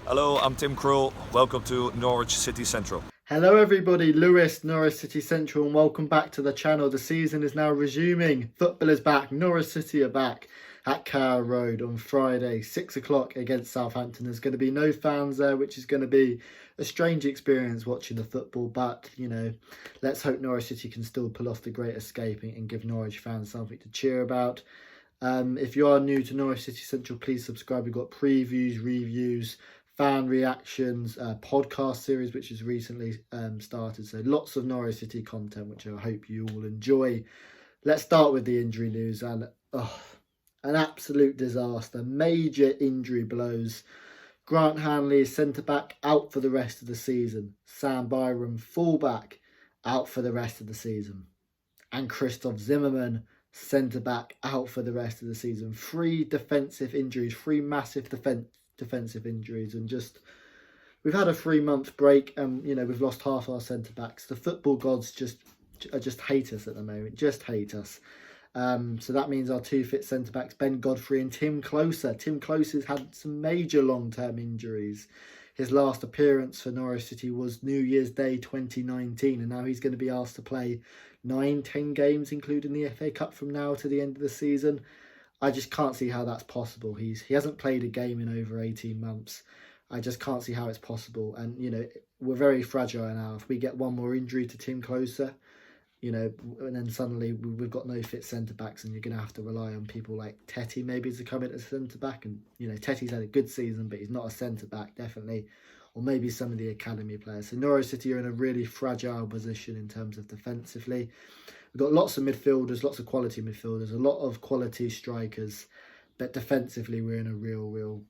Hello, I'm Tim Krul. Welcome to Norwich City Central. Hello everybody, Lewis, Norwich City Central, and welcome back to the channel. The season is now resuming. Football is back. Norwich City are back at Carrow Road on Friday, 6 o'clock against Southampton. There's going to be no fans there, which is going to be a strange experience watching the football. But, let's hope Norwich City can still pull off the great escape and give Norwich fans something to cheer about. If you are new to Norwich City Central, please subscribe. We've got previews, reviews, fan reactions, podcast series which has recently started, so lots of Norwich City content which I hope you all enjoy. Let's start with the injury news, and an absolute disaster. Major injury blows. Grant Hanley, centre back, out for the rest of the season. Sam Byram, full back, out for the rest of the season. And Christoph Zimmerman, centre back, out for the rest of the season. 3 defensive injuries, 3 massive defensive injuries, and we've had a 3-month break, and we've lost half our centre backs. The football gods just hate us at the moment, just hate us. So that means our 2 fit centre backs, Ben Godfrey and Tim Closer. Tim Closer's had some major long-term injuries. His last appearance for Norwich City was New Year's Day 2019, and now he's going to be asked to play 9-10 games, including the FA Cup, from now to the end of the season. I just can't see how that's possible. He hasn't played a game in over 18 months. I just can't see how it's possible. And, we're very fragile now. If we get one more injury to Tim Closer, and then suddenly we've got no fit centre-backs, and you're going to have to rely on people like Teti maybe to come in as centre-back. And, Teti's had a good season, but he's not a centre-back, definitely. Or maybe some of the academy players. So Norwich City are in a really fragile position in terms of defensively. We've got lots of midfielders, lots of quality midfielders, a lot of quality strikers, but defensively we're in a real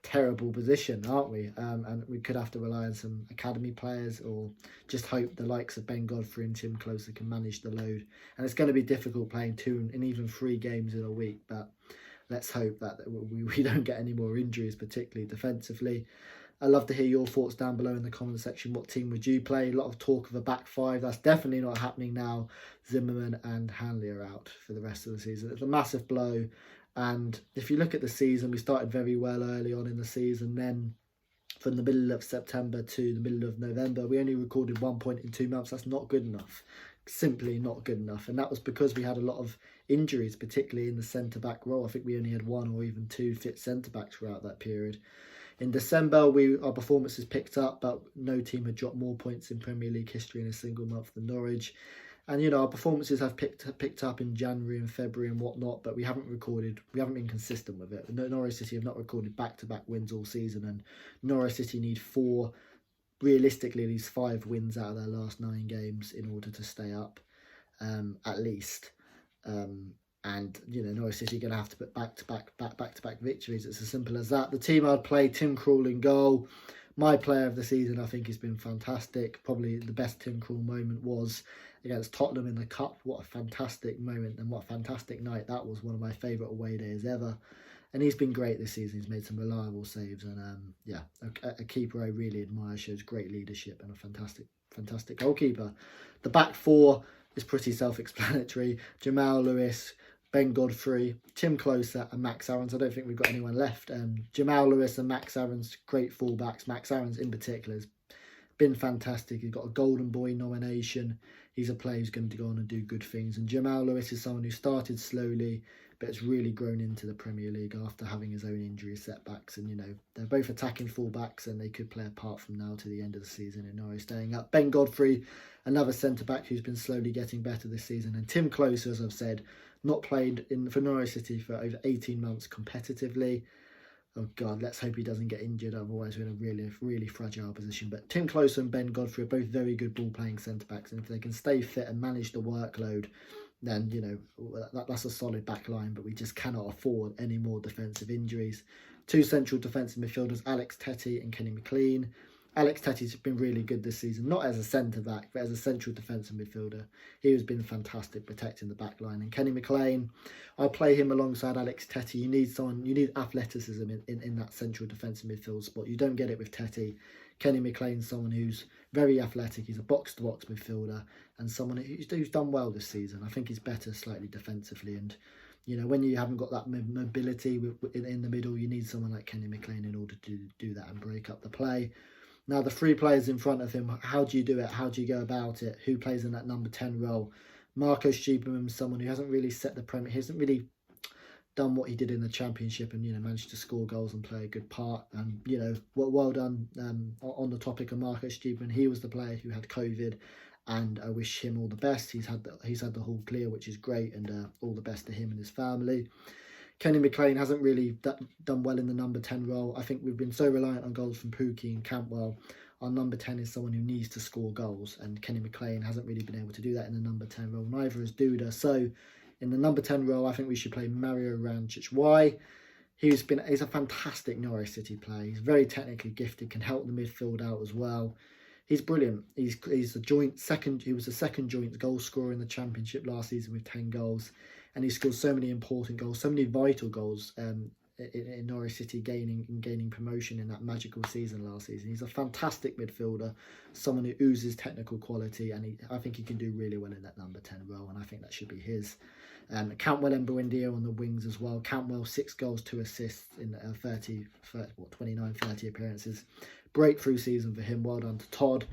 terrible position, aren't we? And we could have to rely on some academy players, or just hope the likes of Ben Godfrey and Tim Closer can manage the load. And it's going to be difficult playing 2 and even 3 games in a week, but let's hope that we don't get any more injuries, particularly defensively. I'd love to hear your thoughts down below in the comment section. What team would you play? A lot of talk of a back 5. That's definitely not happening now. Zimmerman and Hanley are out for the rest of the season. It's a massive blow. And if you look at the season, we started very well early on in the season. Then from the middle of September to the middle of November, we only recorded 1 point in 2 months. That's not good enough. Simply not good enough. And that was because we had a lot of injuries, particularly in the centre-back role. I think we only had 1 or even 2 fit centre-backs throughout that period. In December, our performances picked up, but no team had dropped more points in Premier League history in a single month than Norwich. And, our performances have picked up in January and February and whatnot, but we haven't been consistent with it. Norwich City have not recorded back-to-back wins all season, and Norwich City need 4, realistically, these 5 wins out of their last 9 games in order to stay up, at least. And, Norwich City are going to have to put back-to-back victories. It's as simple as that. The team I'd play, Tim Krul in goal. My player of the season, I think, has been fantastic. Probably the best Tim Krul moment was against Tottenham in the Cup. What a fantastic moment and what a fantastic night. That was one of my favourite away days ever. And he's been great this season. He's made some reliable saves. And, a keeper I really admire, shows great leadership, and a fantastic goalkeeper. The back 4 is pretty self-explanatory. Jamal, Lewis, Ben Godfrey, Tim Closer and Max Aarons. I don't think we've got anyone left. Jamal Lewis and Max Aarons, great fullbacks. Max Aarons in particular has been fantastic. He's got a Golden Boy nomination. He's a player who's going to go on and do good things. And Jamal Lewis is someone who started slowly, but has really grown into the Premier League after having his own injury setbacks. And, they're both attacking fullbacks, and they could play a part from now to the end of the season in Norwich staying up. Ben Godfrey, another centre-back who's been slowly getting better this season. And Tim Closer, as I've said, not played for Norwich City for over 18 months competitively. Oh, God, let's hope he doesn't get injured. Otherwise, we're in a really fragile position. But Tim Closer and Ben Godfrey are both very good ball-playing centre-backs. And if they can stay fit and manage the workload, then, that's a solid back line. But we just cannot afford any more defensive injuries. 2 central defensive midfielders, Alex Teti and Kenny Mclean. Alex Teti's been really good this season, not as a centre-back, but as a central defensive midfielder. He has been fantastic protecting the back line. And Kenny Mclean, I play him alongside Alex Teti. You need athleticism in that central defensive midfield spot. You don't get it with Teti. Kenny Mclean's someone who's very athletic. He's a box-to-box midfielder and someone who's done well this season. I think he's better slightly defensively, and when you haven't got that mobility in the middle, you need someone like Kenny Mclean in order to do that and break pick up the play. Now, the 3 players in front of him, how do you do it? How do you go about it? Who plays in that number 10 role? Marco Stubenham is someone who hasn't really set the Premier. He hasn't really done what he did in the Championship and, managed to score goals and play a good part. And, well done on the topic of Marco Stubenham. He was the player who had COVID, and I wish him all the best. He's had the whole clear, which is great, and all the best to him and his family. Kenny Mclean hasn't really done well in the number 10 role. I think we've been so reliant on goals from Pukki and Cantwell. Our number 10 is someone who needs to score goals, and Kenny Mclean hasn't really been able to do that in the number 10 role. Neither has Duda. So in the number 10 role, I think we should play Mario Rancic. Why? He's a fantastic Norwich City player. He's very technically gifted, can help the midfield out as well. He's brilliant. He's the second joint goal scorer in the Championship last season with 10 goals. And he scored so many important goals, so many vital goals in Norwich City gaining promotion in that magical season last season. He's a fantastic midfielder, someone who oozes technical quality, and I think he can do really well in that number 10 role, and I think that should be his. Cantwell and Buendia on the wings as well. Cantwell, 6 goals, 2 assists in 29, 30 appearances. Breakthrough season for him. Well done to Todd.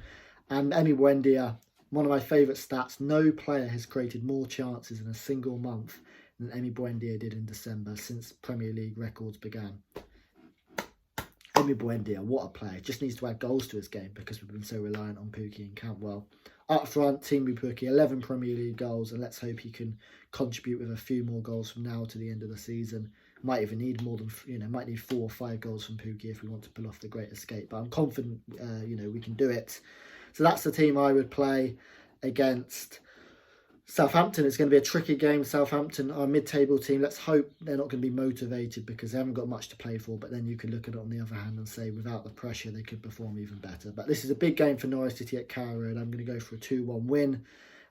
And Emi Buendia, one of my favourite stats, no player has created more chances in a single month than Emi Buendia did in December since Premier League records began. Emi Buendia, what a player. Just needs to add goals to his game because we've been so reliant on Pukki and Cantwell. Up front, Timu Pukki, 11 Premier League goals, and let's hope he can contribute with a few more goals from now to the end of the season. Might even need more than, might need 4 or 5 goals from Pukki if we want to pull off the great escape. But I'm confident, we can do it. So that's the team I would play against Southampton. It's going to be a tricky game. Southampton are a mid-table team. Let's hope they're not going to be motivated because they haven't got much to play for. But then you could look at it on the other hand and say without the pressure, they could perform even better. But this is a big game for Norwich City at Carrow Road. I'm going to go for a 2-1 win.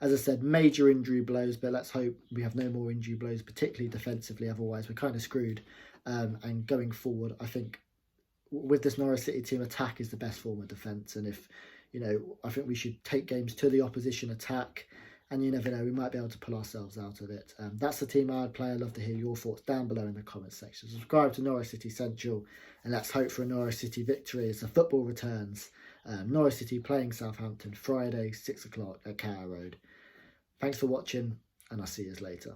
As I said, major injury blows, but let's hope we have no more injury blows, particularly defensively. Otherwise, we're kind of screwed. And going forward, I think with this Norwich City team, attack is the best form of defence. And if I think we should take games to the opposition attack, and you never know, we might be able to pull ourselves out of it. That's the team I'd play. I'd love to hear your thoughts down below in the comments section. Subscribe to Norwich City Central, and let's hope for a Norwich City victory as the football returns. Norwich City playing Southampton Friday, 6 o'clock at Carrow Road. Thanks for watching, and I'll see you later.